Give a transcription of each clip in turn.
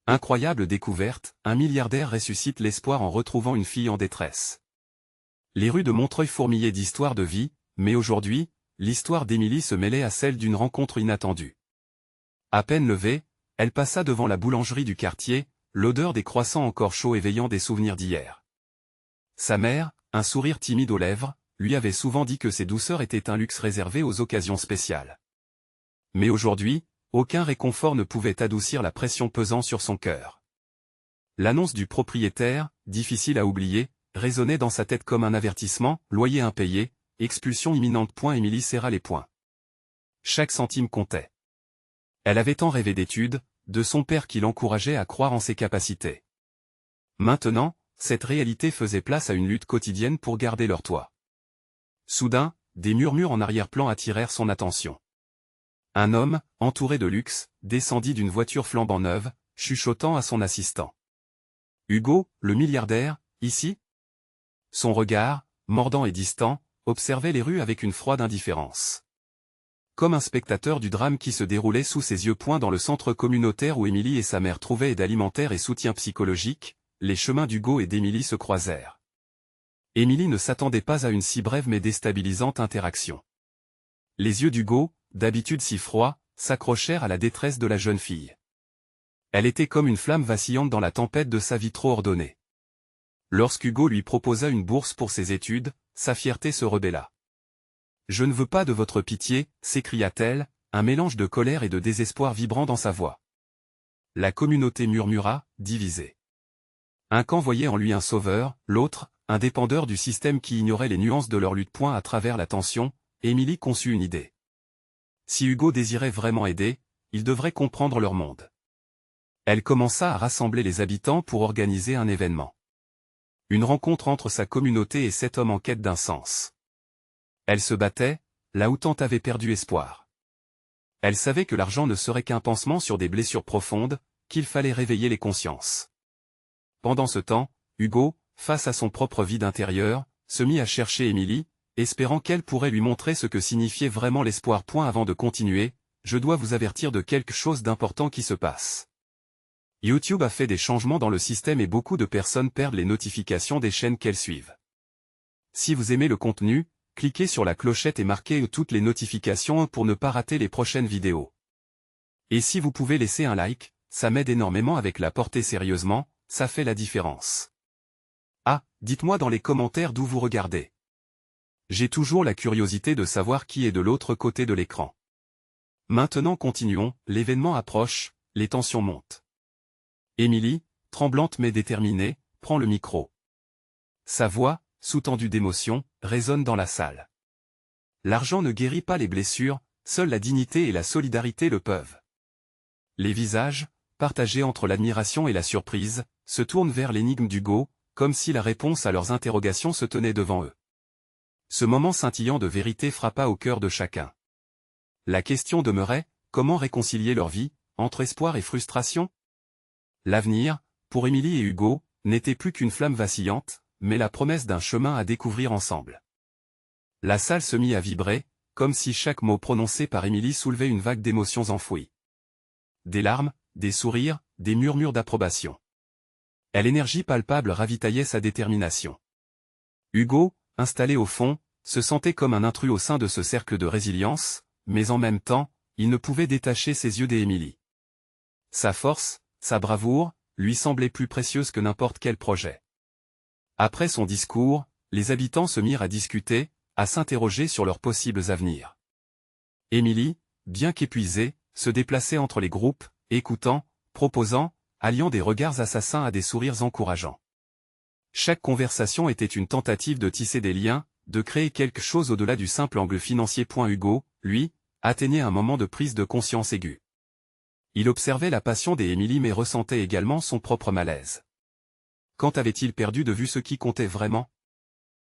Incroyable découverte, un milliardaire ressuscite l'espoir en retrouvant une fille en détresse. Les rues de Montreuil fourmillaient d'histoires de vie, mais aujourd'hui, l'histoire d'Émilie se mêlait à celle d'une rencontre inattendue. À peine levée, elle passa devant la boulangerie du quartier, l'odeur des croissants encore chauds éveillant des souvenirs d'hier. Sa mère, un sourire timide aux lèvres, lui avait souvent dit que ces douceurs étaient un luxe réservé aux occasions spéciales. Mais aujourd'hui, aucun réconfort ne pouvait adoucir la pression pesant sur son cœur. L'annonce du propriétaire, difficile à oublier, résonnait dans sa tête comme un avertissement, loyer impayé, expulsion imminente. Émilie serra les poings. Chaque centime comptait. Elle avait tant rêvé d'études, de son père qui l'encourageait à croire en ses capacités. Maintenant, cette réalité faisait place à une lutte quotidienne pour garder leur toit. Soudain, des murmures en arrière-plan attirèrent son attention. Un homme, entouré de luxe, descendit d'une voiture flambant neuve, chuchotant à son assistant. « Hugo, le milliardaire, ici ?» Son regard, mordant et distant, observait les rues avec une froide indifférence. Comme un spectateur du drame qui se déroulait sous ses yeux. Dans le centre communautaire où Émilie et sa mère trouvaient aide alimentaire et soutien psychologique, les chemins d'Hugo et d'Émilie se croisèrent. Émilie ne s'attendait pas à une si brève mais déstabilisante interaction. Les yeux d'Hugo, d'habitude si froids, s'accrochèrent à la détresse de la jeune fille. Elle était comme une flamme vacillante dans la tempête de sa vie trop ordonnée. Lorsqu'Hugo lui proposa une bourse pour ses études, sa fierté se rebella. « Je ne veux pas de votre pitié », s'écria-t-elle, un mélange de colère et de désespoir vibrant dans sa voix. La communauté murmura, divisée. Un camp voyait en lui un sauveur, l'autre, un dépendeur du système qui ignorait les nuances de leur lutte. À travers la tension, Émilie conçut une idée. Si Hugo désirait vraiment aider, il devrait comprendre leur monde. Elle commença à rassembler les habitants pour organiser un événement. Une rencontre entre sa communauté et cet homme en quête d'un sens. Elle se battait, là où tant avait perdu espoir. Elle savait que l'argent ne serait qu'un pansement sur des blessures profondes, qu'il fallait réveiller les consciences. Pendant ce temps, Hugo, face à son propre vide intérieur, se mit à chercher Émilie, espérant qu'elle pourrait lui montrer ce que signifiait vraiment l'espoir. Avant de continuer, je dois vous avertir de quelque chose d'important qui se passe. YouTube a fait des changements dans le système et beaucoup de personnes perdent les notifications des chaînes qu'elles suivent. Si vous aimez le contenu, cliquez sur la clochette et marquez toutes les notifications pour ne pas rater les prochaines vidéos. Et si vous pouvez laisser un like, ça m'aide énormément avec la portée sérieusement, ça fait la différence. Ah, dites-moi dans les commentaires d'où vous regardez. J'ai toujours la curiosité de savoir qui est de l'autre côté de l'écran. Maintenant continuons, l'événement approche, les tensions montent. Émilie, tremblante mais déterminée, prend le micro. Sa voix, sous-tendue d'émotion, résonne dans la salle. L'argent ne guérit pas les blessures, seule la dignité et la solidarité le peuvent. Les visages, partagés entre l'admiration et la surprise, se tournent vers l'énigme d'Hugo, comme si la réponse à leurs interrogations se tenait devant eux. Ce moment scintillant de vérité frappa au cœur de chacun. La question demeurait, comment réconcilier leur vie, entre espoir et frustration? L'avenir, pour Émilie et Hugo, n'était plus qu'une flamme vacillante, mais la promesse d'un chemin à découvrir ensemble. La salle se mit à vibrer, comme si chaque mot prononcé par Émilie soulevait une vague d'émotions enfouies. Des larmes, des sourires, des murmures d'approbation. L'énergie palpable ravitaillait sa détermination. Hugo, installé au fond, se sentait comme un intrus au sein de ce cercle de résilience, mais en même temps, il ne pouvait détacher ses yeux d'Émilie. Sa force, sa bravoure, lui semblaient plus précieuses que n'importe quel projet. Après son discours, les habitants se mirent à discuter, à s'interroger sur leurs possibles avenirs. Émilie, bien qu'épuisée, se déplaçait entre les groupes, écoutant, proposant, alliant des regards assassins à des sourires encourageants. Chaque conversation était une tentative de tisser des liens, de créer quelque chose au-delà du simple angle financier. Hugo, lui, atteignait un moment de prise de conscience aiguë. Il observait la passion d'Émilie mais ressentait également son propre malaise. Quand avait-il perdu de vue ce qui comptait vraiment?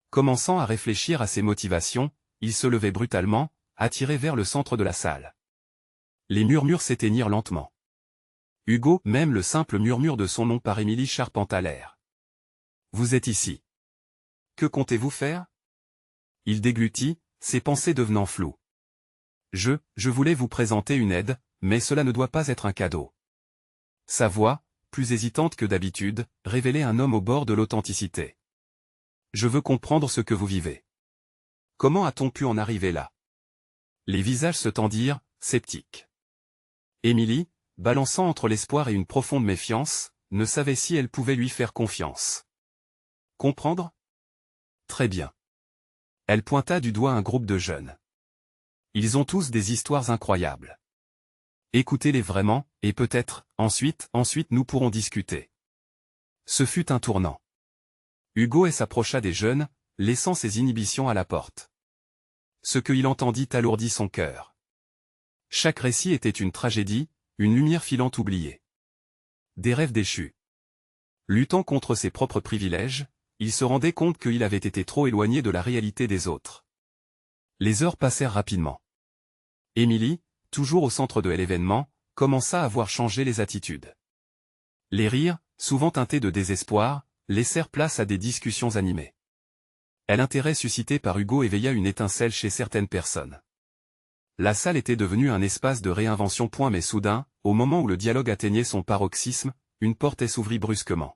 Commençant à réfléchir à ses motivations, il se levait brutalement, attiré vers le centre de la salle. Les murmures s'éteignirent lentement. Hugo, même le simple murmure de son nom par Émilie charpenta l'air. « Vous êtes ici. Que comptez-vous faire » Il déglutit, ses pensées devenant floues. « Je voulais vous présenter une aide, mais cela ne doit pas être un cadeau. » Sa voix, plus hésitante que d'habitude, révélait un homme au bord de l'authenticité. Je veux comprendre ce que vous vivez. Comment a-t-on pu en arriver là? Les visages se tendirent, sceptiques. Émilie, balançant entre l'espoir et une profonde méfiance, ne savait si elle pouvait lui faire confiance. Comprendre? Très bien. Elle pointa du doigt un groupe de jeunes. Ils ont tous des histoires incroyables. Écoutez-les vraiment, et peut-être, ensuite nous pourrons discuter. Ce fut un tournant. Hugo s'approcha des jeunes, laissant ses inhibitions à la porte. Ce qu'il entendit alourdit son cœur. Chaque récit était une tragédie, une lumière filante oubliée. Des rêves déchus. Luttant contre ses propres privilèges, il se rendait compte qu'il avait été trop éloigné de la réalité des autres. Les heures passèrent rapidement. Émilie, toujours au centre de l'événement, commença à voir changer les attitudes. Les rires, souvent teintés de désespoir, laissèrent place à des discussions animées. L'intérêt suscité par Hugo éveilla une étincelle chez certaines personnes. La salle était devenue un espace de réinvention. Mais soudain, au moment où le dialogue atteignait son paroxysme, une porte s'ouvrit brusquement.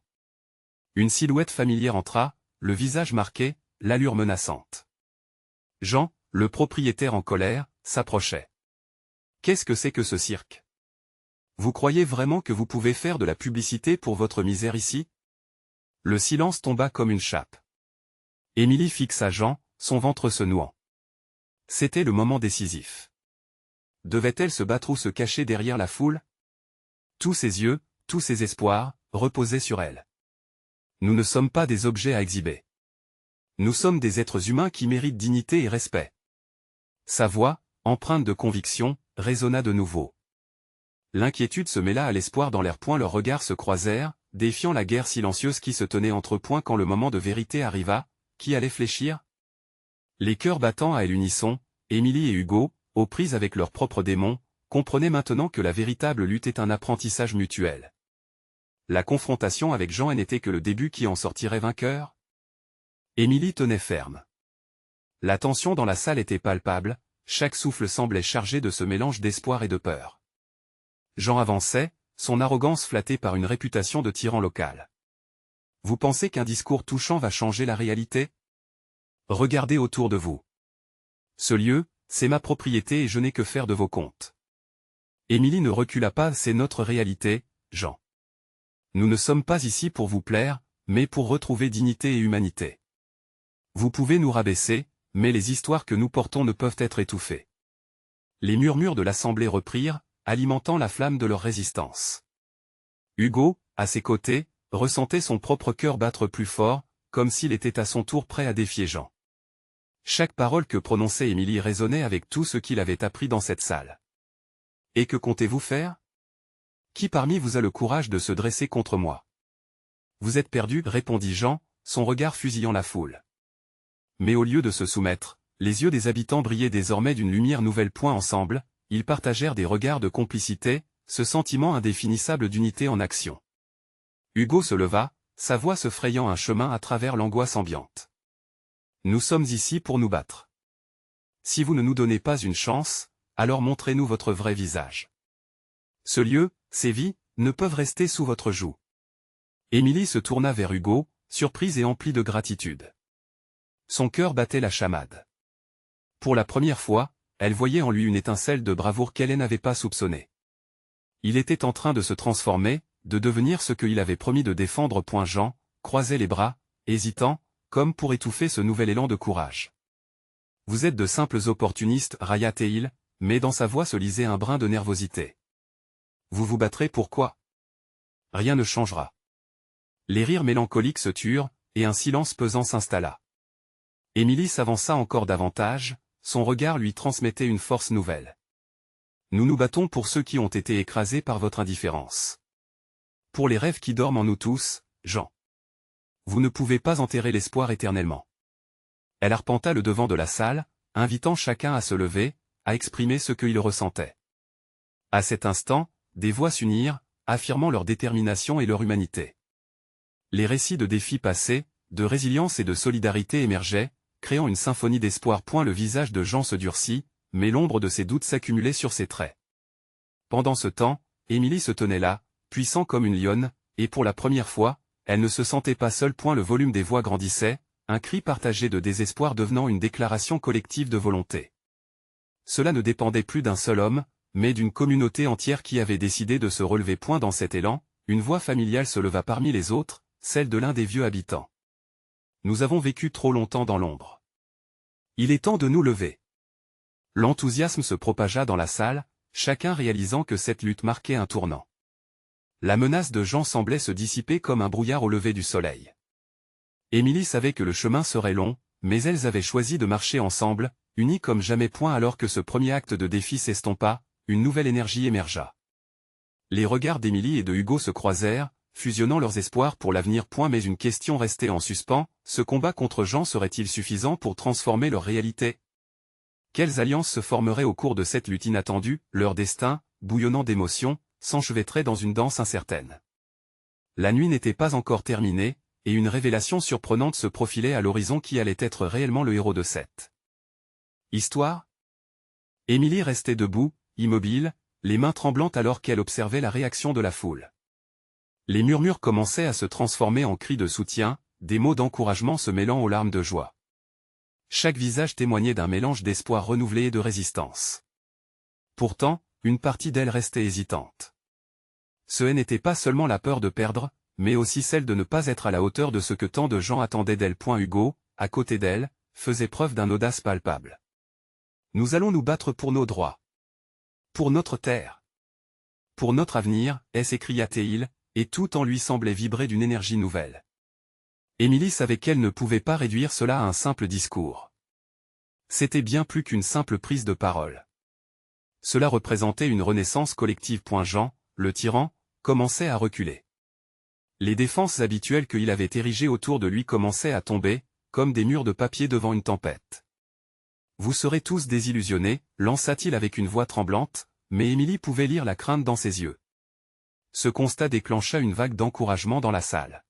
Une silhouette familière entra, le visage marqué, l'allure menaçante. Jean, le propriétaire en colère, s'approchait. Qu'est-ce que c'est que ce cirque? Vous croyez vraiment que vous pouvez faire de la publicité pour votre misère ici? Le silence tomba comme une chape. Émilie fixa Jean, son ventre se nouant. C'était le moment décisif. Devait-elle se battre ou se cacher derrière la foule? Tous ses yeux, tous ses espoirs, reposaient sur elle. Nous ne sommes pas des objets à exhiber. Nous sommes des êtres humains qui méritent dignité et respect. Sa voix, empreinte de conviction, résonna de nouveau. L'inquiétude se mêla à l'espoir dans l'air. Leurs regards se croisèrent, défiant la guerre silencieuse qui se tenait entre eux. Quand le moment de vérité arriva, qui allait fléchir? Les cœurs battant à l'unisson, Émilie et Hugo, aux prises avec leurs propres démons, comprenaient maintenant que la véritable lutte est un apprentissage mutuel. La confrontation avec Jean n'était que le début. Qui en sortirait vainqueur? Émilie tenait ferme. La tension dans la salle était palpable, chaque souffle semblait chargé de ce mélange d'espoir et de peur. Jean avançait, son arrogance flattée par une réputation de tyran local. Vous pensez qu'un discours touchant va changer la réalité? Regardez autour de vous. Ce lieu, c'est ma propriété et je n'ai que faire de vos comptes. Émilie ne recula pas. C'est notre réalité, Jean. Nous ne sommes pas ici pour vous plaire, mais pour retrouver dignité et humanité. Vous pouvez nous rabaisser, mais les histoires que nous portons ne peuvent être étouffées. Les murmures de l'assemblée reprirent, alimentant la flamme de leur résistance. Hugo, à ses côtés, ressentait son propre cœur battre plus fort, comme s'il était à son tour prêt à défier Jean. Chaque parole que prononçait Émilie résonnait avec tout ce qu'il avait appris dans cette salle. Et que comptez-vous faire? Qui parmi vous a le courage de se dresser contre moi? Vous êtes perdu, répondit Jean, son regard fusillant la foule. Mais au lieu de se soumettre, les yeux des habitants brillaient désormais d'une lumière nouvelle. Ensemble, ils partagèrent des regards de complicité, ce sentiment indéfinissable d'unité en action. Hugo se leva, sa voix se frayant un chemin à travers l'angoisse ambiante. Nous sommes ici pour nous battre. Si vous ne nous donnez pas une chance, alors montrez-nous votre vrai visage. Ce lieu, ces vies, ne peuvent rester sous votre joug. Émilie se tourna vers Hugo, surprise et emplie de gratitude. Son cœur battait la chamade. Pour la première fois, elle voyait en lui une étincelle de bravoure qu'elle n'avait pas soupçonnée. Il était en train de se transformer, de devenir ce qu'il avait promis de défendre. Jean croisait les bras, hésitant, comme pour étouffer ce nouvel élan de courage. Vous êtes de simples opportunistes, railla-t-il, mais dans sa voix se lisait un brin de nervosité. Vous vous battrez pourquoi? Rien ne changera. Les rires mélancoliques se turent, et un silence pesant s'installa. Émilie s'avança encore davantage, son regard lui transmettait une force nouvelle. Nous nous battons pour ceux qui ont été écrasés par votre indifférence. Pour les rêves qui dorment en nous tous, Jean. Vous ne pouvez pas enterrer l'espoir éternellement. Elle arpenta le devant de la salle, invitant chacun à se lever, à exprimer ce qu'il ressentait. À cet instant, des voix s'unirent, affirmant leur détermination et leur humanité. Les récits de défis passés, de résilience et de solidarité émergeaient, créant une symphonie d'espoir. Le visage de Jean se durcit, mais l'ombre de ses doutes s'accumulait sur ses traits. Pendant ce temps, Émilie se tenait là, puissant comme une lionne, et pour la première fois, elle ne se sentait pas seule. Le volume des voix grandissait, un cri partagé de désespoir devenant une déclaration collective de volonté. Cela ne dépendait plus d'un seul homme, mais d'une communauté entière qui avait décidé de se relever. Dans cet élan, une voix familiale se leva parmi les autres, celle de l'un des vieux habitants. Nous avons vécu trop longtemps dans l'ombre. Il est temps de nous lever. L'enthousiasme se propagea dans la salle, chacun réalisant que cette lutte marquait un tournant. La menace de Jean semblait se dissiper comme un brouillard au lever du soleil. Émilie savait que le chemin serait long, mais elles avaient choisi de marcher ensemble, unies comme jamais. Alors que ce premier acte de défi s'estompa, une nouvelle énergie émergea. Les regards d'Émilie et de Hugo se croisèrent, fusionnant leurs espoirs pour l'avenir. Mais une question restait en suspens, ce combat contre Jean serait-il suffisant pour transformer leur réalité? Quelles alliances se formeraient au cours de cette lutte inattendue? Leur destin, bouillonnant d'émotions, s'enchevêtrait dans une danse incertaine. La nuit n'était pas encore terminée, et une révélation surprenante se profilait à l'horizon. Qui allait être réellement le héros de cette histoire? Émilie restait debout, immobile, les mains tremblantes alors qu'elle observait la réaction de la foule. Les murmures commençaient à se transformer en cris de soutien, des mots d'encouragement se mêlant aux larmes de joie. Chaque visage témoignait d'un mélange d'espoir renouvelé et de résistance. Pourtant, une partie d'elle restait hésitante. Ce n'était pas seulement la peur de perdre, mais aussi celle de ne pas être à la hauteur de ce que tant de gens attendaient d'elle. Hugo, à côté d'elle, faisait preuve d'une audace palpable. Nous allons nous battre pour nos droits. Pour notre terre. Pour notre avenir, s'écria-t-il, et tout en lui semblait vibrer d'une énergie nouvelle. Émilie savait qu'elle ne pouvait pas réduire cela à un simple discours. C'était bien plus qu'une simple prise de parole. Cela représentait une renaissance collective. Jean, le tyran, commençait à reculer. Les défenses habituelles qu'il avait érigées autour de lui commençaient à tomber, comme des murs de papier devant une tempête. Vous serez tous désillusionnés, lança-t-il avec une voix tremblante, mais Émilie pouvait lire la crainte dans ses yeux. Ce constat déclencha une vague d'encouragement dans la salle.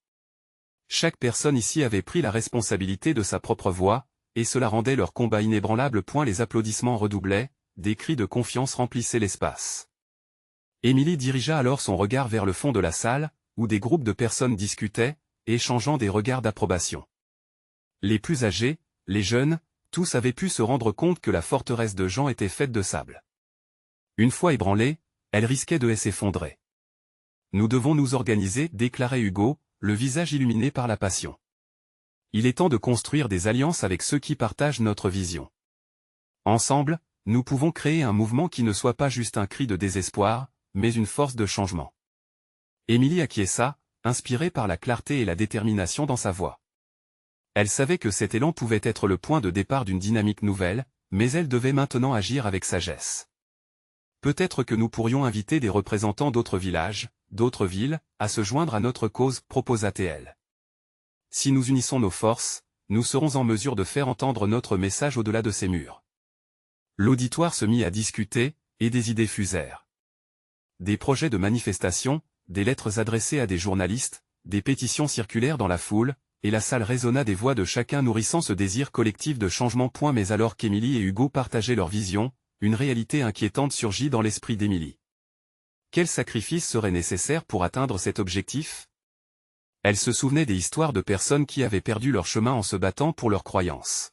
Chaque personne ici avait pris la responsabilité de sa propre voix, et cela rendait leur combat inébranlable. Les applaudissements redoublaient, des cris de confiance remplissaient l'espace. Émilie dirigea alors son regard vers le fond de la salle, où des groupes de personnes discutaient, échangeant des regards d'approbation. Les plus âgés, les jeunes, tous avaient pu se rendre compte que la forteresse de Jean était faite de sable. Une fois ébranlée, elle risquait de s'effondrer. Nous devons nous organiser, déclarait Hugo, le visage illuminé par la passion. Il est temps de construire des alliances avec ceux qui partagent notre vision. Ensemble, nous pouvons créer un mouvement qui ne soit pas juste un cri de désespoir, mais une force de changement. Émilie acquiesça, inspirée par la clarté et la détermination dans sa voix. Elle savait que cet élan pouvait être le point de départ d'une dynamique nouvelle, mais elle devait maintenant agir avec sagesse. Peut-être que nous pourrions inviter des représentants d'autres villages, d'autres villes, à se joindre à notre cause, proposa-t-elle. Si nous unissons nos forces, nous serons en mesure de faire entendre notre message au-delà de ces murs. L'auditoire se mit à discuter, et des idées fusèrent. Des projets de manifestation, des lettres adressées à des journalistes, des pétitions circulèrent dans la foule, et la salle résonna des voix de chacun nourrissant ce désir collectif de changement. Mais alors qu'Émilie et Hugo partageaient leur vision, une réalité inquiétante surgit dans l'esprit d'Émilie. Quel sacrifice serait nécessaire pour atteindre cet objectif? Elle se souvenait des histoires de personnes qui avaient perdu leur chemin en se battant pour leurs croyances.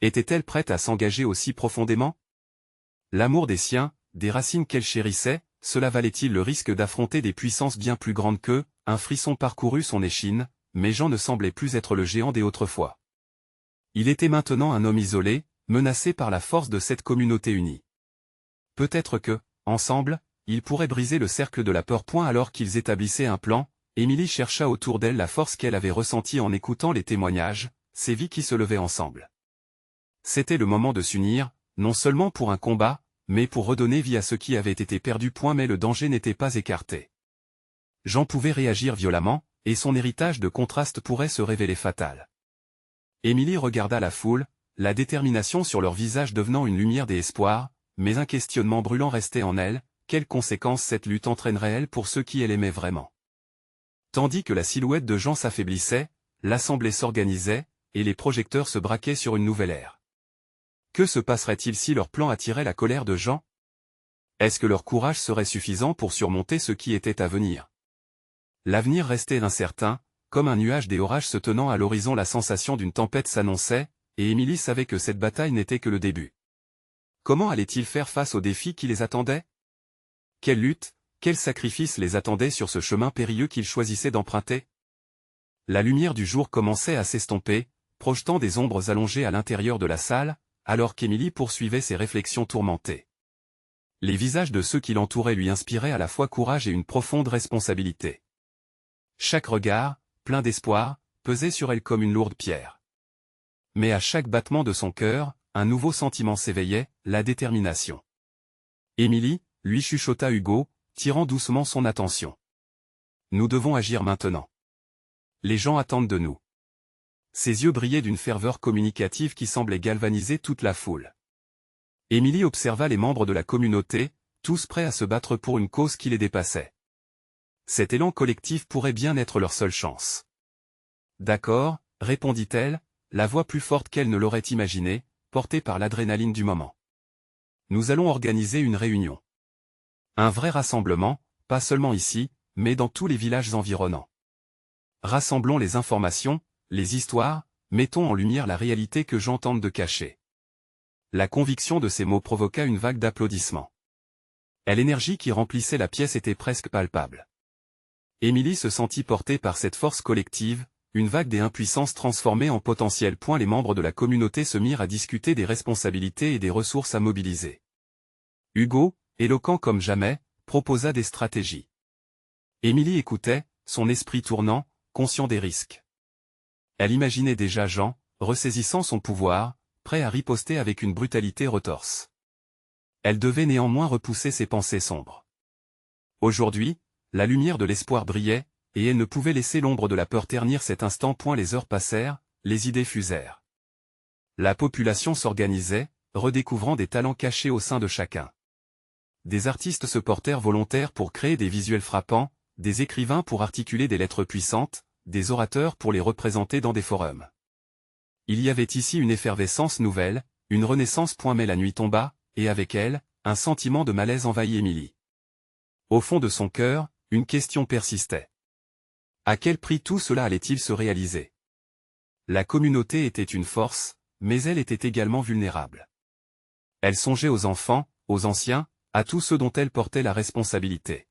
Était-elle prête à s'engager aussi profondément? L'amour des siens, des racines qu'elle chérissait, cela valait-il le risque d'affronter des puissances bien plus grandes qu'eux? Un frisson parcourut son échine, mais Jean ne semblait plus être le géant des autrefois. Il était maintenant un homme isolé, menacé par la force de cette communauté unie. Peut-être que, ensemble, ils pourraient briser le cercle de la peur. Alors qu'ils établissaient un plan, Émilie chercha autour d'elle la force qu'elle avait ressentie en écoutant les témoignages, ces vies qui se levaient ensemble. C'était le moment de s'unir, non seulement pour un combat, mais pour redonner vie à ce qui avait été perdu. Mais le danger n'était pas écarté. Jean pouvait réagir violemment, et son héritage de contraste pourrait se révéler fatal. Émilie regarda la foule, la détermination sur leur visage devenant une lumière d'espoir, mais un questionnement brûlant restait en elle, quelles conséquences cette lutte entraînerait-elle pour ceux qui elle aimait vraiment? Tandis que la silhouette de Jean s'affaiblissait, l'assemblée s'organisait, et les projecteurs se braquaient sur une nouvelle ère. Que se passerait-il si leur plan attirait la colère de Jean? Est-ce que leur courage serait suffisant pour surmonter ce qui était à venir? L'avenir restait incertain, comme un nuage des orages se tenant à l'horizon, la sensation d'une tempête s'annonçait, et Émilie savait que cette bataille n'était que le début. Comment allait-il faire face aux défis qui les attendaient? Quelle lutte, quel sacrifice les attendait sur ce chemin périlleux qu'il choisissait d'emprunter? La lumière du jour commençait à s'estomper, projetant des ombres allongées à l'intérieur de la salle, alors qu'Émilie poursuivait ses réflexions tourmentées. Les visages de ceux qui l'entouraient lui inspiraient à la fois courage et une profonde responsabilité. Chaque regard, plein d'espoir, pesait sur elle comme une lourde pierre. Mais à chaque battement de son cœur, un nouveau sentiment s'éveillait, la détermination. Émilie, lui chuchota Hugo, tirant doucement son attention. Nous devons agir maintenant. Les gens attendent de nous. Ses yeux brillaient d'une ferveur communicative qui semblait galvaniser toute la foule. Émilie observa les membres de la communauté, tous prêts à se battre pour une cause qui les dépassait. Cet élan collectif pourrait bien être leur seule chance. D'accord, répondit-elle, la voix plus forte qu'elle ne l'aurait imaginé, portée par l'adrénaline du moment. Nous allons organiser une réunion. Un vrai rassemblement, pas seulement ici, mais dans tous les villages environnants. Rassemblons les informations, les histoires, mettons en lumière la réalité que gens tentent de cacher. La conviction de ces mots provoqua une vague d'applaudissements. L'énergie qui remplissait la pièce était presque palpable. Émilie se sentit portée par cette force collective, une vague des impuissances transformée en potentiel. Les membres de la communauté se mirent à discuter des responsabilités et des ressources à mobiliser. Hugo, éloquent comme jamais, proposa des stratégies. Émilie écoutait, son esprit tournant, conscient des risques. Elle imaginait déjà Jean, ressaisissant son pouvoir, prêt à riposter avec une brutalité retorse. Elle devait néanmoins repousser ses pensées sombres. Aujourd'hui, la lumière de l'espoir brillait, et elle ne pouvait laisser l'ombre de la peur ternir cet instant. Les heures passèrent, les idées fusèrent. La population s'organisait, redécouvrant des talents cachés au sein de chacun. Des artistes se portèrent volontaires pour créer des visuels frappants, des écrivains pour articuler des lettres puissantes, des orateurs pour les représenter dans des forums. Il y avait ici une effervescence nouvelle, une renaissance. Mais la nuit tomba, et avec elle, un sentiment de malaise envahit Émilie. Au fond de son cœur, une question persistait. À quel prix tout cela allait-il se réaliser? La communauté était une force, mais elle était également vulnérable. Elle songeait aux enfants, aux anciens, à tous ceux dont elle portait la responsabilité.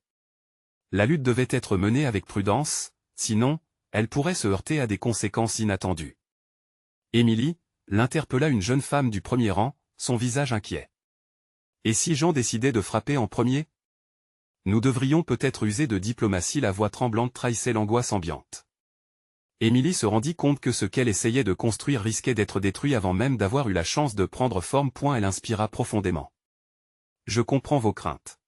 La lutte devait être menée avec prudence, sinon, elle pourrait se heurter à des conséquences inattendues. Émilie, l'interpella une jeune femme du premier rang, son visage inquiet. Et si Jean décidait de frapper en premier? Nous devrions peut-être user de diplomatie. La voix tremblante trahissait l'angoisse ambiante. Émilie se rendit compte que ce qu'elle essayait de construire risquait d'être détruit avant même d'avoir eu la chance de prendre forme. Elle inspira profondément. Je comprends vos craintes.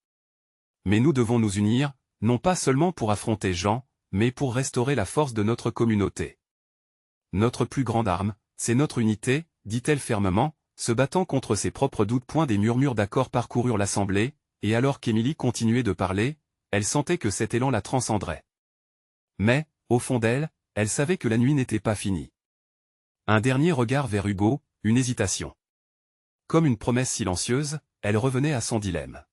Mais nous devons nous unir, non pas seulement pour affronter Jean, mais pour restaurer la force de notre communauté. Notre plus grande arme, c'est notre unité, dit-elle fermement, se battant contre ses propres doutes. Des murmures d'accord parcoururent l'assemblée, et alors qu'Émilie continuait de parler, elle sentait que cet élan la transcenderait. Mais, au fond d'elle, elle savait que la nuit n'était pas finie. Un dernier regard vers Hugo, une hésitation. Comme une promesse silencieuse, elle revenait à son dilemme.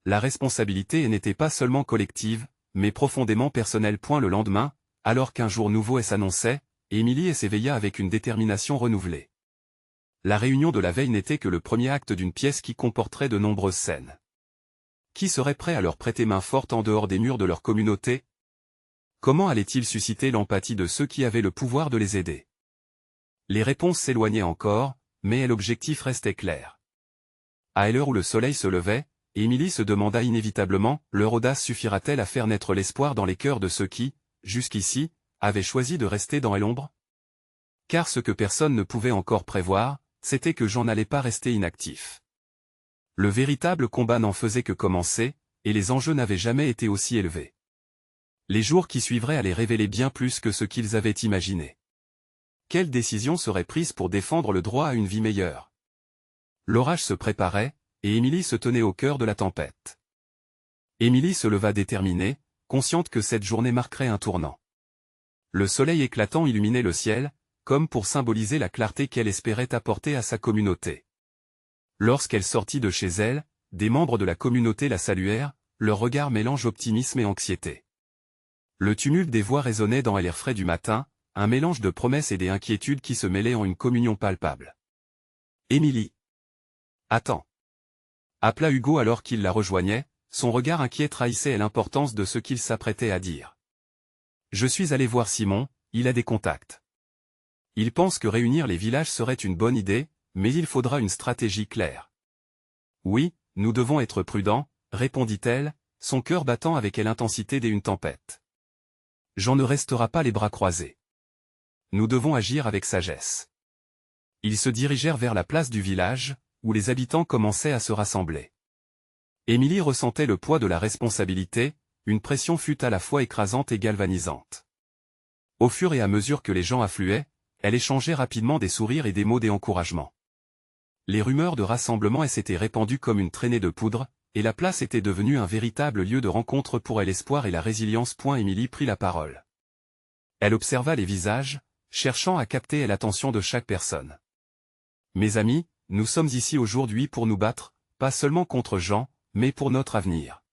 La responsabilité n'était pas seulement collective, mais profondément personnelle. Le lendemain, alors qu'un jour nouveau s'annonçait, Émilie s'éveilla avec une détermination renouvelée. La réunion de la veille n'était que le premier acte d'une pièce qui comporterait de nombreuses scènes. Qui serait prêt à leur prêter main forte en dehors des murs de leur communauté? Comment allait-il susciter l'empathie de ceux qui avaient le pouvoir de les aider? Les réponses s'éloignaient encore, mais l'objectif restait clair. À l'heure où le soleil se levait, Émilie se demanda inévitablement, leur audace suffira-t-elle à faire naître l'espoir dans les cœurs de ceux qui, jusqu'ici, avaient choisi de rester dans l'ombre? Car ce que personne ne pouvait encore prévoir, c'était que Jean n'allait pas rester inactif. Le véritable combat n'en faisait que commencer, et les enjeux n'avaient jamais été aussi élevés. Les jours qui suivraient allaient révéler bien plus que ce qu'ils avaient imaginé. Quelle décision serait prise pour défendre le droit à une vie meilleure? L'orage se préparait, et Émilie se tenait au cœur de la tempête. Émilie se leva déterminée, consciente que cette journée marquerait un tournant. Le soleil éclatant illuminait le ciel, comme pour symboliser la clarté qu'elle espérait apporter à sa communauté. Lorsqu'elle sortit de chez elle, des membres de la communauté la saluèrent, leur regard mélange optimisme et anxiété. Le tumulte des voix résonnait dans l'air frais du matin, un mélange de promesses et d'inquiétudes qui se mêlaient en une communion palpable. « Émilie !» « Attends !» appela Hugo alors qu'il la rejoignait, son regard inquiet trahissait l'importance de ce qu'il s'apprêtait à dire. « Je suis allé voir Simon, il a des contacts. Il pense que réunir les villages serait une bonne idée, mais il faudra une stratégie claire. »« Oui, nous devons être prudents, » répondit-elle, son cœur battant avec l'intensité d'une tempête. « Jean ne restera pas les bras croisés. Nous devons agir avec sagesse. » Ils se dirigèrent vers la place du village, où les habitants commençaient à se rassembler. Émilie ressentait le poids de la responsabilité, une pression fut à la fois écrasante et galvanisante. Au fur et à mesure que les gens affluaient, elle échangeait rapidement des sourires et des mots d'encouragement. Les rumeurs de rassemblement s'étaient répandues comme une traînée de poudre, et la place était devenue un véritable lieu de rencontre pour elle. L'espoir et la résilience. Émilie prit la parole. Elle observa les visages, cherchant à capter l'attention de chaque personne. « Mes amis, nous sommes ici aujourd'hui pour nous battre, pas seulement contre Jean, mais pour notre avenir.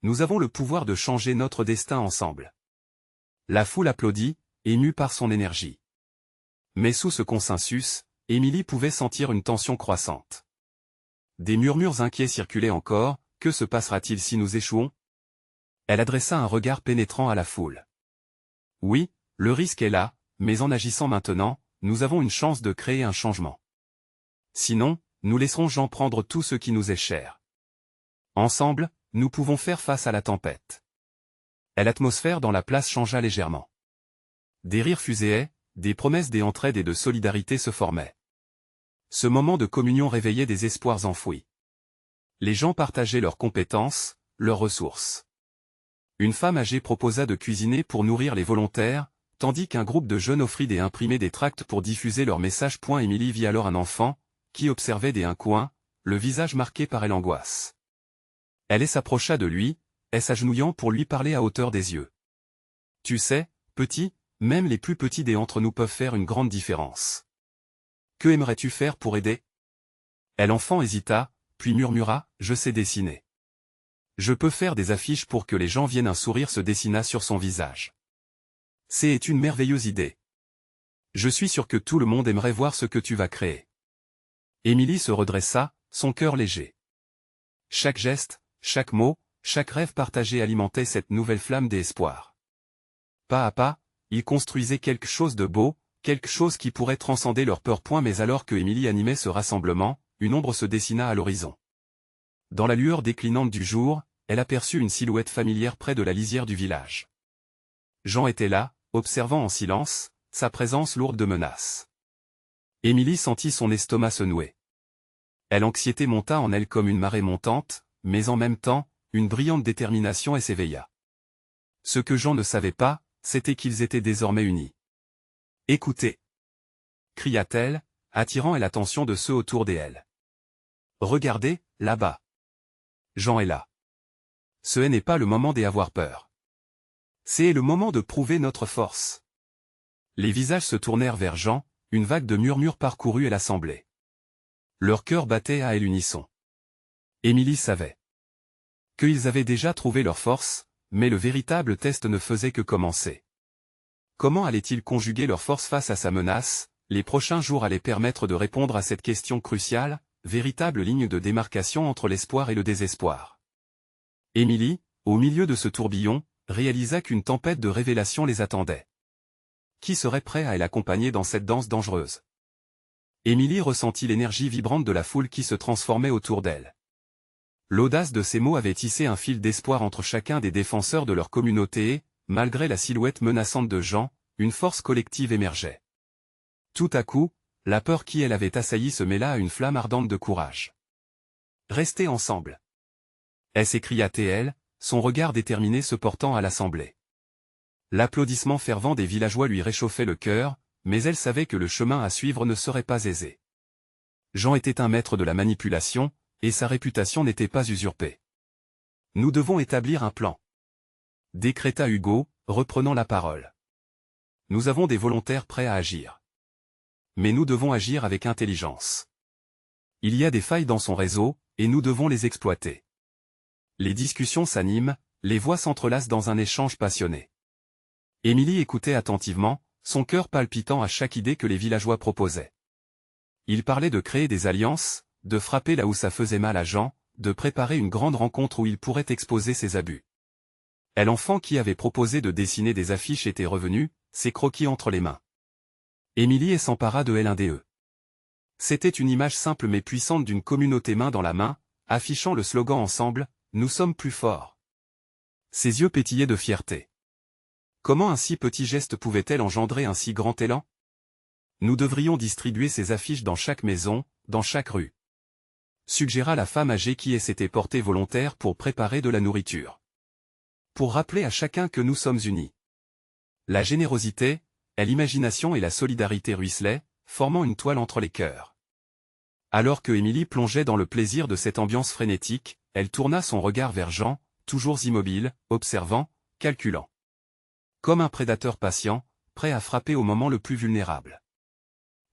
Nous avons le pouvoir de changer notre destin ensemble. » La foule applaudit, émue par son énergie. Mais sous ce consensus, Émilie pouvait sentir une tension croissante. Des murmures inquiets circulaient encore, « Que se passera-t-il si nous échouons ?» Elle adressa un regard pénétrant à la foule. « Oui, le risque est là, mais en agissant maintenant, nous avons une chance de créer un changement. Sinon, nous laisserons Jean prendre tout ce qui nous est cher. Ensemble, nous pouvons faire face à la tempête. » L'atmosphère dans la place changea légèrement. Des rires fuséaient, des promesses d'entraide et de solidarité se formaient. Ce moment de communion réveillait des espoirs enfouis. Les gens partageaient leurs compétences, leurs ressources. Une femme âgée proposa de cuisiner pour nourrir les volontaires, tandis qu'un groupe de jeunes offrit et imprimait des tracts pour diffuser leur message. Émilie vit alors un enfant, qui observait d'un coin, le visage marqué par l'angoisse. Elle s'approcha de lui, s'agenouillant pour lui parler à hauteur des yeux. « Tu sais, petit, même les plus petits d'entre nous peuvent faire une grande différence. Que aimerais-tu faire pour aider ?» L'enfant hésita, puis murmura, « Je sais dessiner. Je peux faire des affiches pour que les gens viennent. » Un sourire se dessina sur son visage. « C'est une merveilleuse idée. Je suis sûr que tout le monde aimerait voir ce que tu vas créer. » Émilie se redressa, son cœur léger. Chaque geste, chaque mot, chaque rêve partagé alimentait cette nouvelle flamme d'espoir. Pas à pas, ils construisaient quelque chose de beau, quelque chose qui pourrait transcender leur peur. Mais alors que Émilie animait ce rassemblement, une ombre se dessina à l'horizon. Dans la lueur déclinante du jour, elle aperçut une silhouette familière près de la lisière du village. Jean était là, observant en silence, sa présence lourde de menaces. Émilie sentit son estomac se nouer. L'anxiété monta en elle comme une marée montante, mais en même temps, une brillante détermination s'éveilla. Ce que Jean ne savait pas, c'était qu'ils étaient désormais unis. « Écoutez !» cria-t-elle, attirant l'attention de ceux autour d'elle. « Regardez, là-bas. Jean est là. Ce n'est pas le moment d'avoir peur. C'est le moment de prouver notre force. » Les visages se tournèrent vers Jean, une vague de murmures parcourut l'assemblée. Leur cœur battait à l'unisson. Émilie savait qu'ils avaient déjà trouvé leur force, mais le véritable test ne faisait que commencer. Comment allaient-ils conjuguer leur force face à sa menace? Les prochains jours allaient permettre de répondre à cette question cruciale, véritable ligne de démarcation entre l'espoir et le désespoir. Émilie, au milieu de ce tourbillon, réalisa qu'une tempête de révélations les attendait. Qui serait prêt à l'accompagner dans cette danse dangereuse? Émilie ressentit l'énergie vibrante de la foule qui se transformait autour d'elle. L'audace de ces mots avait tissé un fil d'espoir entre chacun des défenseurs de leur communauté et, malgré la silhouette menaçante de Jean, une force collective émergeait. Tout à coup, la peur qui avait assailli se mêla à une flamme ardente de courage. « Restez ensemble !» s'écria-t-elle, son regard déterminé se portant à l'assemblée. L'applaudissement fervent des villageois lui réchauffait le cœur, mais elle savait que le chemin à suivre ne serait pas aisé. Jean était un maître de la manipulation, et sa réputation n'était pas usurpée. « Nous devons établir un plan. » décréta Hugo, reprenant la parole. « Nous avons des volontaires prêts à agir. Mais nous devons agir avec intelligence. Il y a des failles dans son réseau, et nous devons les exploiter. » Les discussions s'animent, les voix s'entrelacent dans un échange passionné. Émilie écoutait attentivement, son cœur palpitant à chaque idée que les villageois proposaient. Ils parlaient de créer des alliances, de frapper là où ça faisait mal à Jean, de préparer une grande rencontre où il pourrait exposer ses abus. Et l'enfant qui avait proposé de dessiner des affiches était revenu, ses croquis entre les mains. Émilie s'empara de l'un des eux. C'était une image simple mais puissante d'une communauté main dans la main, affichant le slogan ensemble, « Nous sommes plus forts ». Ses yeux pétillaient de fierté. Comment un si petit geste pouvait-elle engendrer un si grand élan? Nous devrions distribuer ces affiches dans chaque maison, dans chaque rue. Suggéra la femme âgée qui s'était portée volontaire pour préparer de la nourriture. Pour rappeler à chacun que nous sommes unis. La générosité, l'imagination et la solidarité ruisselaient, formant une toile entre les cœurs. Alors que Émilie plongeait dans le plaisir de cette ambiance frénétique, elle tourna son regard vers Jean, toujours immobile, observant, calculant. Comme un prédateur patient, prêt à frapper au moment le plus vulnérable.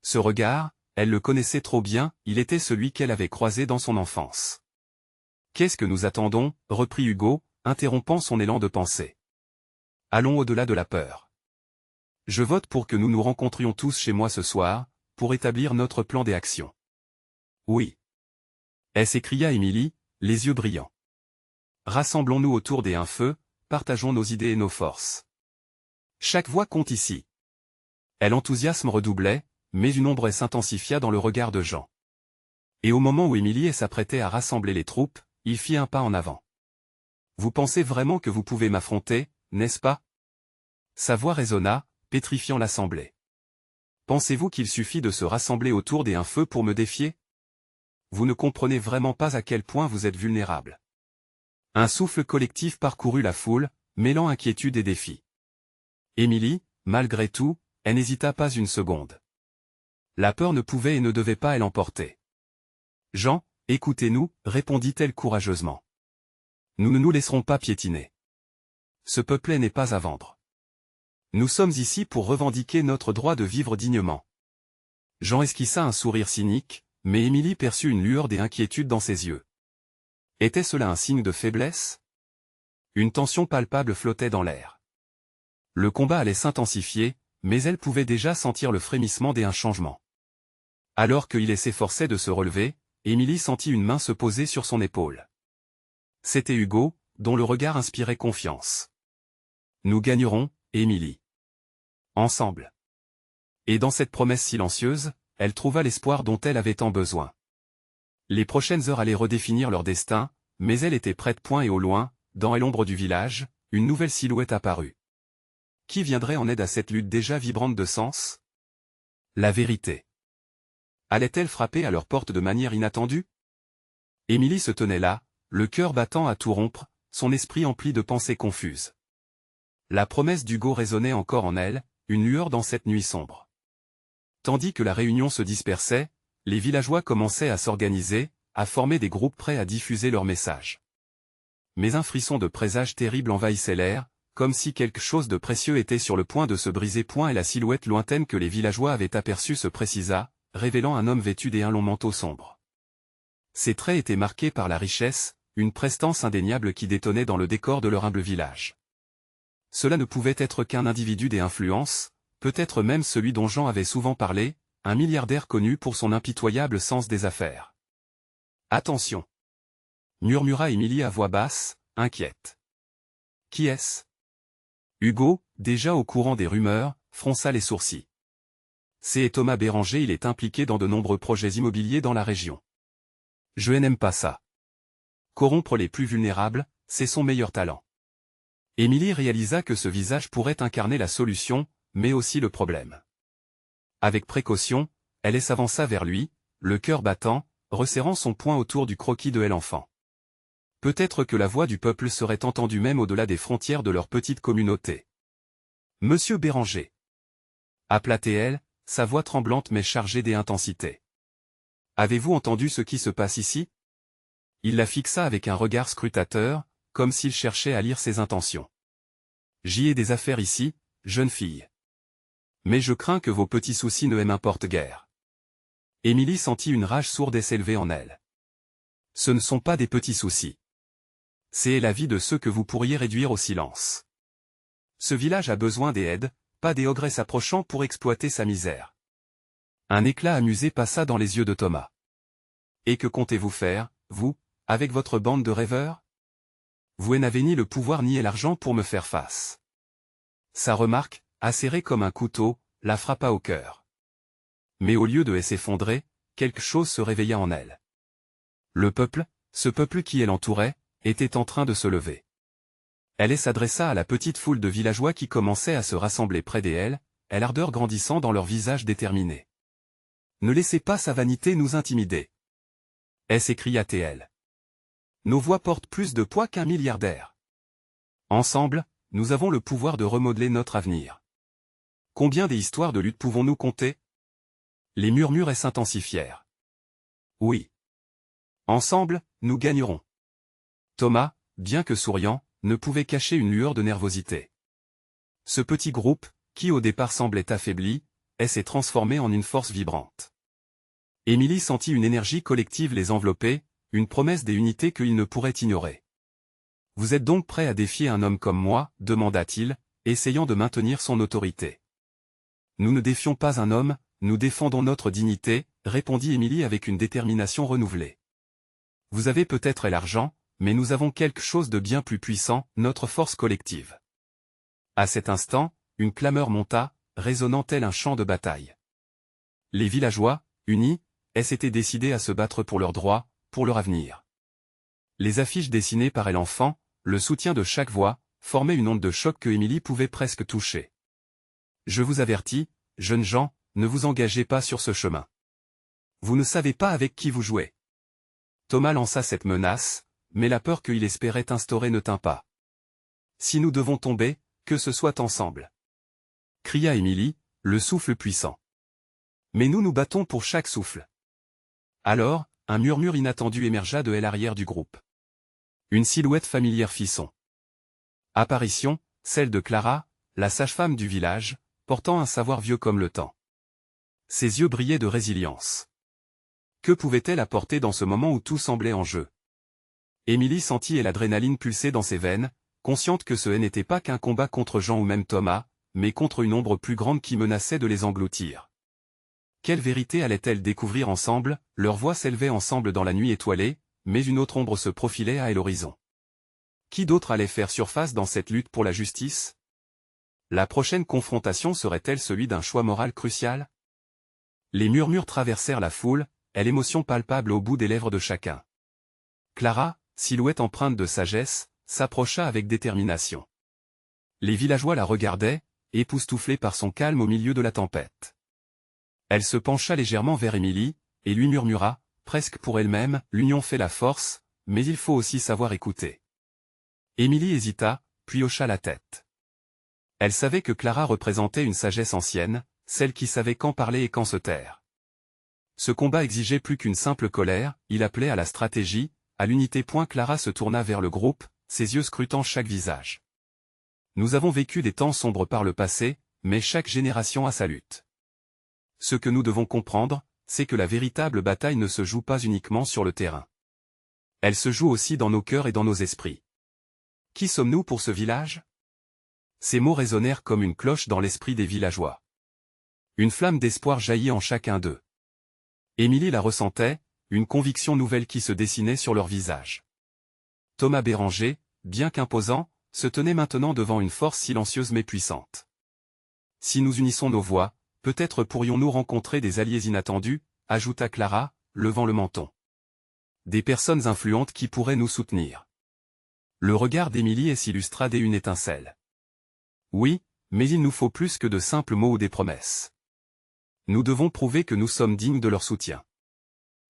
Ce regard, elle le connaissait trop bien, il était celui qu'elle avait croisé dans son enfance. « Qu'est-ce que nous attendons » reprit Hugo, interrompant son élan de pensée. « Allons au-delà de la peur. Je vote pour que nous nous rencontrions tous chez moi ce soir, pour établir notre plan d'action. » « Oui. » s'écria Émilie, les yeux brillants. « Rassemblons-nous autour des un feu, partageons nos idées et nos forces. Chaque voix compte ici. » L'enthousiasme redoublait, mais une ombre s'intensifia dans le regard de Jean. Et au moment où Émilie s'apprêtait à rassembler les troupes, il fit un pas en avant. « Vous pensez vraiment que vous pouvez m'affronter, n'est-ce pas ?» Sa voix résonna, pétrifiant l'assemblée. « Pensez-vous qu'il suffit de se rassembler autour des un feu pour me défier? Vous ne comprenez vraiment pas à quel point vous êtes vulnérable. » Un souffle collectif parcourut la foule, mêlant inquiétude et défi. Émilie, malgré tout, n'hésita pas une seconde. La peur ne pouvait et ne devait pas l'emporter. « Jean, écoutez-nous, répondit-elle courageusement. Nous ne nous laisserons pas piétiner. Ce peuplet n'est pas à vendre. Nous sommes ici pour revendiquer notre droit de vivre dignement. » Jean esquissa un sourire cynique, mais Émilie perçut une lueur d'inquiétude dans ses yeux. Était cela un signe de faiblesse? Une tension palpable flottait dans l'air. Le combat allait s'intensifier, mais elle pouvait déjà sentir le frémissement d'un changement. Alors qu'il s'efforçait de se relever, Émilie sentit une main se poser sur son épaule. C'était Hugo, dont le regard inspirait confiance. « Nous gagnerons, Émilie. Ensemble. » Et dans cette promesse silencieuse, elle trouva l'espoir dont elle avait tant besoin. Les prochaines heures allaient redéfinir leur destin, mais elle était prête point et au loin, dans l'ombre du village, une nouvelle silhouette apparut. Qui viendrait en aide à cette lutte déjà vibrante de sens? La vérité. Allait-elle frapper à leur porte de manière inattendue? Émilie se tenait là, le cœur battant à tout rompre, son esprit empli de pensées confuses. La promesse d'Hugo résonnait encore en elle, une lueur dans cette nuit sombre. Tandis que la réunion se dispersait, les villageois commençaient à s'organiser, à former des groupes prêts à diffuser leur message. Mais un frisson de présage terrible envahissait l'air, comme si quelque chose de précieux était sur le point de se briser. Et la silhouette lointaine que les villageois avaient aperçue se précisa, révélant un homme vêtu d'un long manteau sombre. Ses traits étaient marqués par la richesse, une prestance indéniable qui détonnait dans le décor de leur humble village. Cela ne pouvait être qu'un individu d'influence, peut-être même celui dont Jean avait souvent parlé, un milliardaire connu pour son impitoyable sens des affaires. « Attention !» murmura Émilie à voix basse, inquiète. « Qui est-ce » Hugo, déjà au courant des rumeurs, fronça les sourcils. « C'est Thomas Béranger, il est impliqué dans de nombreux projets immobiliers dans la région. Je n'aime pas ça. Corrompre les plus vulnérables, c'est son meilleur talent. » Émilie réalisa que ce visage pourrait incarner la solution, mais aussi le problème. Avec précaution, elle s'avança vers lui, le cœur battant, resserrant son poing autour du croquis de l'enfant. Peut-être que la voix du peuple serait entendue même au-delà des frontières de leur petite communauté. « Monsieur Béranger !» appela-t-elle, sa voix tremblante mais chargée d'intensité. « Avez-vous entendu ce qui se passe ici ?» Il la fixa avec un regard scrutateur, comme s'il cherchait à lire ses intentions. « J'y ai des affaires ici, jeune fille. Mais je crains que vos petits soucis ne m'importent guère. » Émilie sentit une rage sourde s'élever en elle. « Ce ne sont pas des petits soucis. C'est la vie de ceux que vous pourriez réduire au silence. Ce village a besoin des aides, pas des ogres s'approchant pour exploiter sa misère. Un éclat amusé passa dans les yeux de Thomas. Et que comptez-vous faire, vous, avec votre bande de rêveurs? Vous n'avez ni le pouvoir ni l'argent pour me faire face. Sa remarque, acérée comme un couteau, la frappa au cœur. Mais au lieu de s'effondrer, quelque chose se réveilla en elle. Le peuple, ce peuple qui l'entourait, était en train de se lever. Elle s'adressa à la petite foule de villageois qui commençaient à se rassembler près d'elle, l'ardeur grandissant dans leurs visages déterminés. Ne laissez pas sa vanité nous intimider. S'écria-t-elle. Nos voix portent plus de poids qu'un milliardaire. Ensemble, nous avons le pouvoir de remodeler notre avenir. Combien d'histoires de lutte pouvons-nous compter? Les murmures s'intensifièrent. Oui. Ensemble, nous gagnerons. Thomas, bien que souriant, ne pouvait cacher une lueur de nervosité. Ce petit groupe, qui au départ semblait affaibli, s'est transformé en une force vibrante. Émilie sentit une énergie collective les envelopper, une promesse des unités qu'il ne pourrait ignorer. « Vous êtes donc prêt à défier un homme comme moi ?» demanda-t-il, essayant de maintenir son autorité. « Nous ne défions pas un homme, nous défendons notre dignité », répondit Émilie avec une détermination renouvelée. « Vous avez peut-être l'argent, mais nous avons quelque chose de bien plus puissant, notre force collective. » À cet instant, une clameur monta, résonnant tel un champ de bataille. Les villageois, unis, s'étaient décidés à se battre pour leurs droits, pour leur avenir. Les affiches dessinées par l'enfant, le soutien de chaque voix, formaient une onde de choc que Émilie pouvait presque toucher. « Je vous avertis, jeunes gens, ne vous engagez pas sur ce chemin. Vous ne savez pas avec qui vous jouez. » Thomas lança cette menace, mais la peur qu'il espérait instaurer ne tint pas. « Si nous devons tomber, que ce soit ensemble. » cria Émilie, le souffle puissant. « Mais nous nous battons pour chaque souffle. » Alors, un murmure inattendu émergea de l'arrière du groupe. Une silhouette familière fit son apparition, celle de Clara, la sage-femme du village, portant un savoir vieux comme le temps. Ses yeux brillaient de résilience. Que pouvait-elle apporter dans ce moment où tout semblait en jeu? Émilie sentit l'adrénaline pulser dans ses veines, consciente que ce n'était pas qu'un combat contre Jean ou même Thomas, mais contre une ombre plus grande qui menaçait de les engloutir. Quelle vérité allaient-elles découvrir ensemble? Leurs voix s'élevaient ensemble dans la nuit étoilée, mais une autre ombre se profilait à l'horizon. Qui d'autre allait faire surface dans cette lutte pour la justice? La prochaine confrontation serait-elle celui d'un choix moral crucial? Les murmures traversèrent la foule, l'émotion palpable au bout des lèvres de chacun. Clara, silhouette empreinte de sagesse, s'approcha avec détermination. Les villageois la regardaient, époustouflés par son calme au milieu de la tempête. Elle se pencha légèrement vers Émilie, et lui murmura, presque pour elle-même, « L'union fait la force, mais il faut aussi savoir écouter. » Émilie hésita, puis hocha la tête. Elle savait que Clara représentait une sagesse ancienne, celle qui savait quand parler et quand se taire. Ce combat exigeait plus qu'une simple colère, il appelait à la stratégie, à l'unité. Clara se tourna vers le groupe, ses yeux scrutant chaque visage. Nous avons vécu des temps sombres par le passé, mais chaque génération a sa lutte. Ce que nous devons comprendre, c'est que la véritable bataille ne se joue pas uniquement sur le terrain. Elle se joue aussi dans nos cœurs et dans nos esprits. Qui sommes-nous pour ce village? Ces mots résonnèrent comme une cloche dans l'esprit des villageois. Une flamme d'espoir jaillit en chacun d'eux. Émilie la ressentait, une conviction nouvelle qui se dessinait sur leur visage. Thomas Béranger, bien qu'imposant, se tenait maintenant devant une force silencieuse mais puissante. Si nous unissons nos voix, peut-être pourrions-nous rencontrer des alliés inattendus, ajouta Clara, levant le menton. Des personnes influentes qui pourraient nous soutenir. Le regard d'Émilie s'illustra dès une étincelle. Oui, mais il nous faut plus que de simples mots ou des promesses. Nous devons prouver que nous sommes dignes de leur soutien.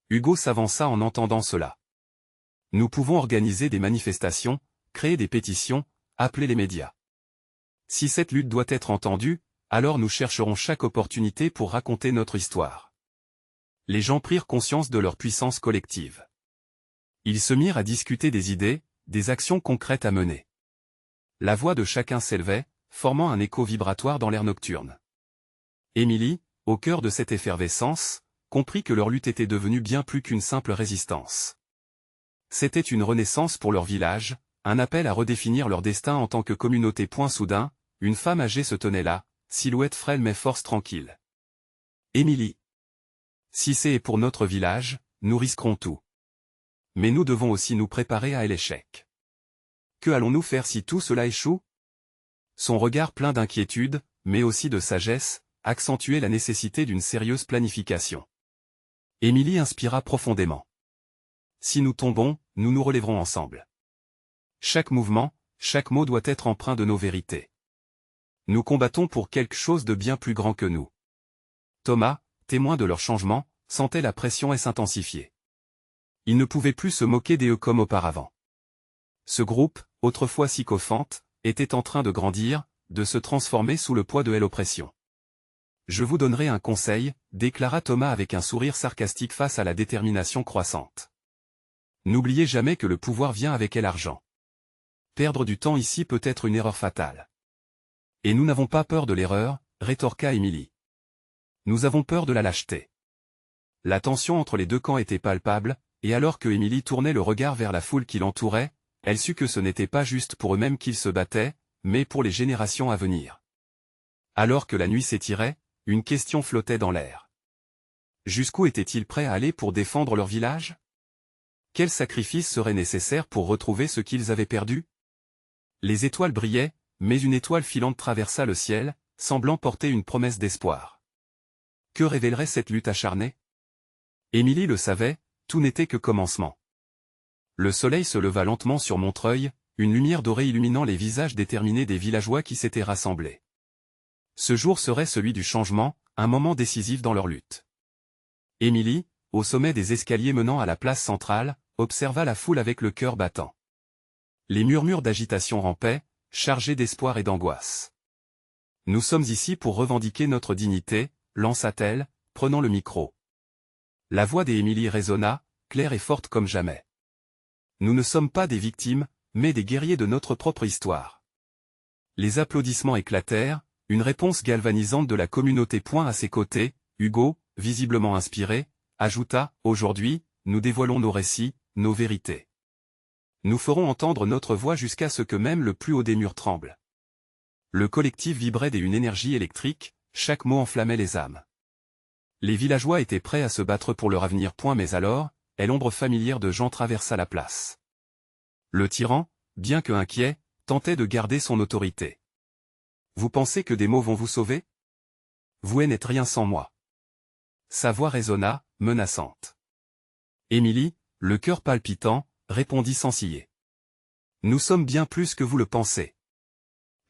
Hugo s'avança en entendant cela. Nous pouvons organiser des manifestations, créer des pétitions, appeler les médias. Si cette lutte doit être entendue, alors nous chercherons chaque opportunité pour raconter notre histoire. Les gens prirent conscience de leur puissance collective. Ils se mirent à discuter des idées, des actions concrètes à mener. La voix de chacun s'élevait, formant un écho vibratoire dans l'air nocturne. Émilie, au cœur de cette effervescence, comprit que leur lutte était devenue bien plus qu'une simple résistance. C'était une renaissance pour leur village, un appel à redéfinir leur destin en tant que communauté. Soudain, une femme âgée se tenait là, silhouette frêle mais force tranquille. Émilie. Si c'est pour notre village, nous risquerons tout. Mais nous devons aussi nous préparer à l'échec. Que allons-nous faire si tout cela échoue? Son regard plein d'inquiétude, mais aussi de sagesse, accentuait la nécessité d'une sérieuse planification. Émilie inspira profondément. Si nous tombons, nous nous relèverons ensemble. Chaque mouvement, chaque mot doit être empreint de nos vérités. Nous combattons pour quelque chose de bien plus grand que nous. Thomas, témoin de leur changement, sentait la pression s'intensifier. Il ne pouvait plus se moquer d'eux comme auparavant. Ce groupe, autrefois sycophante, était en train de grandir, de se transformer sous le poids de l'oppression. Je vous donnerai un conseil, déclara Thomas avec un sourire sarcastique face à la détermination croissante. N'oubliez jamais que le pouvoir vient avec l'argent. Perdre du temps ici peut être une erreur fatale. Et nous n'avons pas peur de l'erreur, rétorqua Émilie. Nous avons peur de la lâcheté. La tension entre les deux camps était palpable, et alors que Émilie tournait le regard vers la foule qui l'entourait, elle sut que ce n'était pas juste pour eux-mêmes qu'ils se battaient, mais pour les générations à venir. Alors que la nuit s'étirait, une question flottait dans l'air. Jusqu'où étaient-ils prêts à aller pour défendre leur village? Quel sacrifice serait nécessaire pour retrouver ce qu'ils avaient perdu? Les étoiles brillaient, mais une étoile filante traversa le ciel, semblant porter une promesse d'espoir. Que révélerait cette lutte acharnée? Émilie le savait, tout n'était que commencement. Le soleil se leva lentement sur Montreuil, une lumière dorée illuminant les visages déterminés des villageois qui s'étaient rassemblés. Ce jour serait celui du changement, un moment décisif dans leur lutte. Émilie, au sommet des escaliers menant à la place centrale, observa la foule avec le cœur battant. Les murmures d'agitation rampaient, chargés d'espoir et d'angoisse. Nous sommes ici pour revendiquer notre dignité, lança-t-elle, prenant le micro. La voix d'Émilie résonna, claire et forte comme jamais. Nous ne sommes pas des victimes, mais des guerriers de notre propre histoire. Les applaudissements éclatèrent, une réponse galvanisante de la communauté. À ses côtés, Hugo, visiblement inspiré, ajouta, « Aujourd'hui, nous dévoilons nos récits, nos vérités. Nous ferons entendre notre voix jusqu'à ce que même le plus haut des murs tremble. » Le collectif vibrait d'une énergie électrique, chaque mot enflammait les âmes. Les villageois étaient prêts à se battre pour leur avenir. Mais alors, l'ombre familière de Jean traversa la place. Le tyran, bien que inquiet, tentait de garder son autorité. « Vous pensez que des mots vont vous sauver? Vous n'êtes rien sans moi. » Sa voix résonna, menaçante. Émilie, le cœur palpitant, répondit sans ciller. « Nous sommes bien plus que vous le pensez. »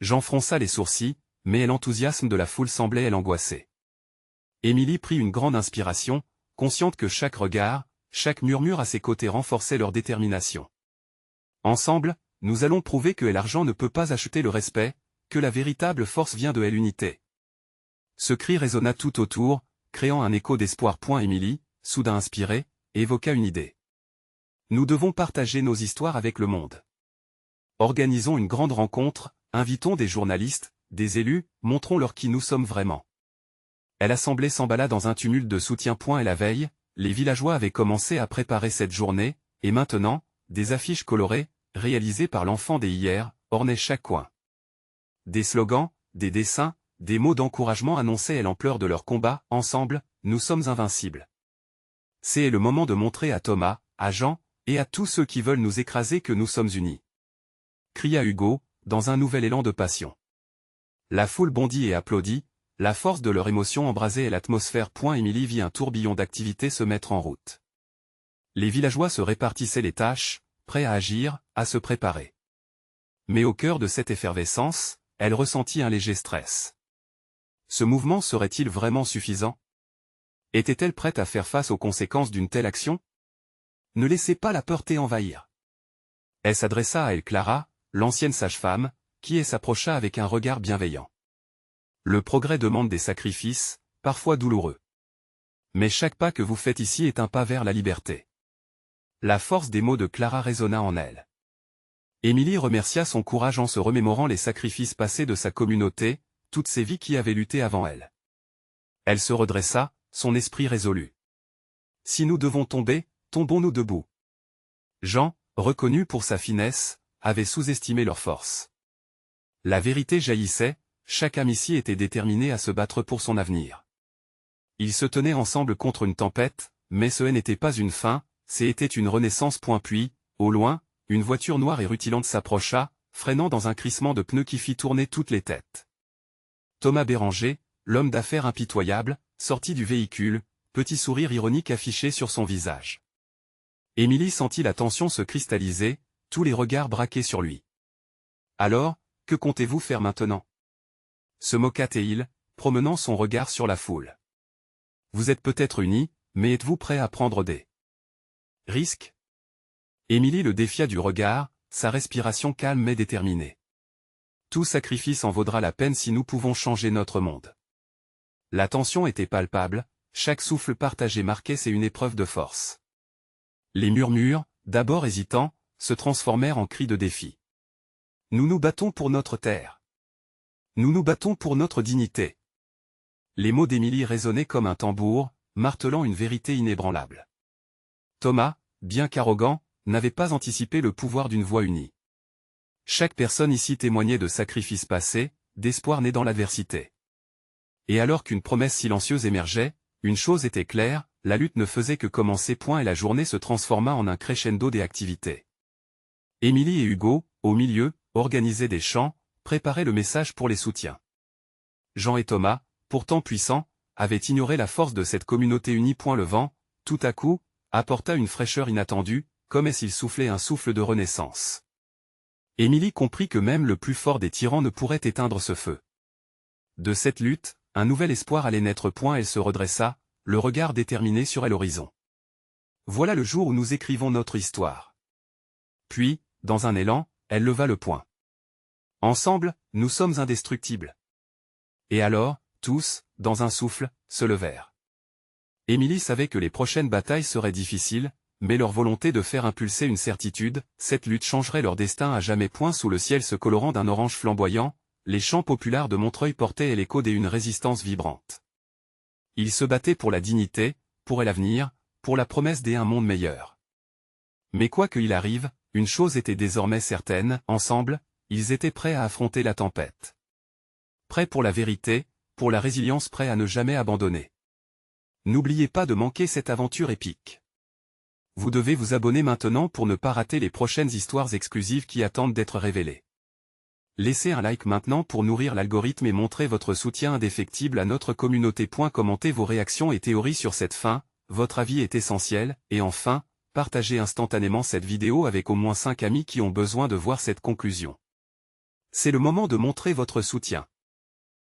Jean fronça les sourcils, mais l'enthousiasme de la foule semblait l'angoisser. Émilie prit une grande inspiration, consciente que chaque regard, chaque murmure à ses côtés renforçait leur détermination. Ensemble, nous allons prouver que l'argent ne peut pas acheter le respect, que la véritable force vient de l'unité. Ce cri résonna tout autour, créant un écho d'espoir. Émilie, soudain inspirée, évoqua une idée. Nous devons partager nos histoires avec le monde. Organisons une grande rencontre, invitons des journalistes, des élus, montrons-leur qui nous sommes vraiment. L'assemblée s'emballa dans un tumulte de soutien. Et la veille, les villageois avaient commencé à préparer cette journée, et maintenant, des affiches colorées, réalisées par l'enfant des hier, ornaient chaque coin. Des slogans, des dessins, des mots d'encouragement annonçaient l'ampleur de leur combat. Ensemble, nous sommes invincibles. C'est le moment de montrer à Thomas, à Jean, et à tous ceux qui veulent nous écraser que nous sommes unis. Cria Hugo, dans un nouvel élan de passion. La foule bondit et applaudit, la force de leur émotion embrasait l'atmosphère. Émilie vit un tourbillon d'activités se mettre en route. Les villageois se répartissaient les tâches, prêts à agir, à se préparer. Mais au cœur de cette effervescence, elle ressentit un léger stress. Ce mouvement serait-il vraiment suffisant? Était-elle prête à faire face aux conséquences d'une telle action? Ne laissez pas la peur t'envahir. Elle s'adressa à Clara, l'ancienne sage-femme, qui s'approcha avec un regard bienveillant. Le progrès demande des sacrifices, parfois douloureux. Mais chaque pas que vous faites ici est un pas vers la liberté. La force des mots de Clara résonna en elle. Émilie remercia son courage en se remémorant les sacrifices passés de sa communauté, toutes ces vies qui avaient lutté avant elle. Elle se redressa, son esprit résolu. Si nous devons tomber, tombons-nous debout. Jean, reconnu pour sa finesse, avait sous-estimé leur force. La vérité jaillissait, chaque âme ici était déterminée à se battre pour son avenir. Ils se tenaient ensemble contre une tempête, mais ce n'était pas une fin, c'était une renaissance. Puis, au loin, une voiture noire et rutilante s'approcha, freinant dans un crissement de pneus qui fit tourner toutes les têtes. Thomas Béranger, l'homme d'affaires impitoyable, sortit du véhicule, petit sourire ironique affiché sur son visage. Émilie sentit la tension se cristalliser, tous les regards braqués sur lui. « Alors, que comptez-vous faire maintenant » se moqua-t-il, promenant son regard sur la foule. « Vous êtes peut-être unis, mais êtes-vous prêt à prendre des risques » Émilie le défia du regard, sa respiration calme mais déterminée. « Tout sacrifice en vaudra la peine si nous pouvons changer notre monde. » La tension était palpable, chaque souffle partagé marquait une épreuve de force. Les murmures, d'abord hésitants, se transformèrent en cris de défi. « Nous nous battons pour notre terre. Nous nous battons pour notre dignité. » Les mots d'Émilie résonnaient comme un tambour, martelant une vérité inébranlable. Thomas, bien qu'arrogant, n'avait pas anticipé le pouvoir d'une voix unie. Chaque personne ici témoignait de sacrifices passés, d'espoir né dans l'adversité. Et alors qu'une promesse silencieuse émergeait, une chose était claire, la lutte ne faisait que commencer. Et la journée se transforma en un crescendo des activités. Émilie et Hugo, au milieu, organisaient des chants, préparaient le message pour les soutiens. Jean et Thomas, pourtant puissants, avaient ignoré la force de cette communauté unie. Le vent, tout à coup, apporta une fraîcheur inattendue, comme s'il soufflait un souffle de renaissance. Émilie comprit que même le plus fort des tyrans ne pourrait éteindre ce feu. De cette lutte, un nouvel espoir allait naître. Elle se redressa, le regard déterminé sur l'horizon. Voilà le jour où nous écrivons notre histoire. Puis, dans un élan, elle leva le poing. Ensemble, nous sommes indestructibles. Et alors, tous, dans un souffle, se levèrent. Émilie savait que les prochaines batailles seraient difficiles, mais leur volonté de faire impulser une certitude, cette lutte changerait leur destin à jamais. Sous le ciel se colorant d'un orange flamboyant, les chants populaires de Montreuil portaient l'écho d'une résistance vibrante. Ils se battaient pour la dignité, pour l'avenir, pour la promesse d'un monde meilleur. Mais quoi qu'il arrive, une chose était désormais certaine, ensemble, ils étaient prêts à affronter la tempête. Prêts pour la vérité, pour la résilience, prêts à ne jamais abandonner. N'oubliez pas de manquer cette aventure épique. Vous devez vous abonner maintenant pour ne pas rater les prochaines histoires exclusives qui attendent d'être révélées. Laissez un like maintenant pour nourrir l'algorithme et montrer votre soutien indéfectible à notre communauté. Commentez vos réactions et théories sur cette fin, votre avis est essentiel, et enfin, partagez instantanément cette vidéo avec au moins 5 amis qui ont besoin de voir cette conclusion. C'est le moment de montrer votre soutien.